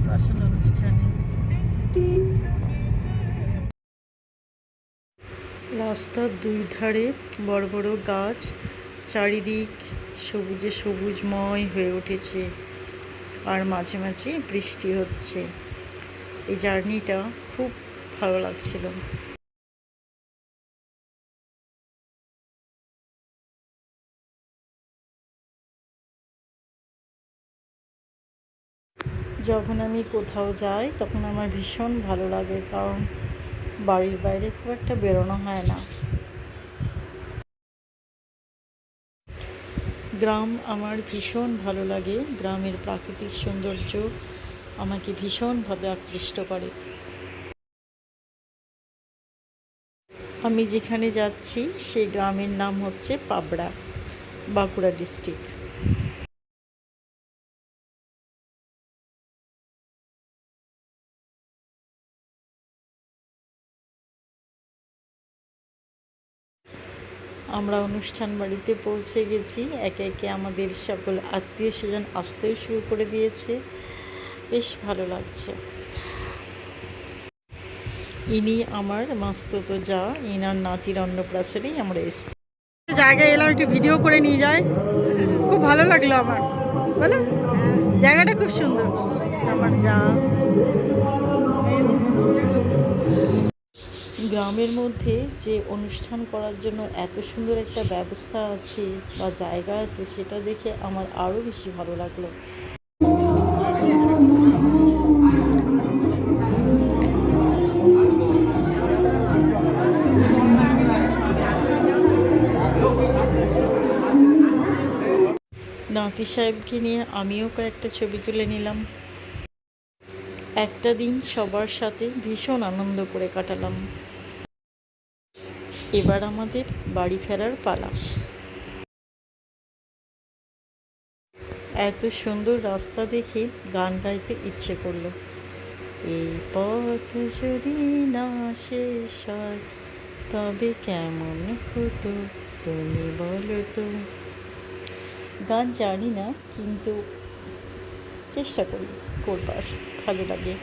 অন্নপ্রাশন অনুষ্ঠানে। রাস্তার দুই ধারে বড় বড় গাছ, চারিদিক সবুজে সবুজময় হয়ে উঠেছে, আর মাঝে মাঝে বৃষ্টি হচ্ছে। এই জার্নিটা খুব ভালো লাগছিল। যখন আমি কোথাও যাই তখন আমার ভীষণ ভালো লাগে, কারণ বাড়ির বাইরে খুব একটা বেরোনো হয় না। গ্রাম আমার ভীষণ ভালো লাগে। গ্রামের প্রাকৃতিক সৌন্দর্য আমাকে ভীষণভাবে আকৃষ্ট করে। আমি যেখানে যাচ্ছি সেই গ্রামের নাম হচ্ছে পাবড়া, বাঁকুড়া ডিস্ট্রিক্ট। আমরা অনুষ্ঠান বাড়িতে পৌঁছে গেছি। একে একে আমাদের সকল আত্মীয় স্বজন আসতেও শুরু করে দিয়েছে। বেশ ভালো লাগছে। ইনি আমার মাস্তুতো যা, ইনার নাতির অন্নপ্রাশনেই আমরা এসেছি। জায়গায় এলাম, একটু ভিডিও করে নিয়ে যায়, খুব ভালো লাগলো আমার। বলো, জায়গাটা খুব সুন্দর। আমার যা, গ্রামের মধ্যে যে অনুষ্ঠান করার জন্য এত সুন্দর একটা ব্যবস্থা আছে বা জায়গা আছে, সেটা দেখে আমার আরও বেশি ভালো লাগলো। নাতি সাহেবকে নিয়ে আমিও কয়েকটা ছবি তুলে নিলাম। একটা দিন সবার সাথে ভীষণ আনন্দ করে কাটালাম। এবার আমাদের বাড়ি ফেরার পালা। এত সুন্দর রাস্তা দেখে গান গাইতে ইচ্ছে করলো। এই পথ যদি না শেষ হয় তবে কেমন হতো তুমি বলো তো। গান জানি না, কিন্তু চেষ্টা করি করবার, ভালো লাগে।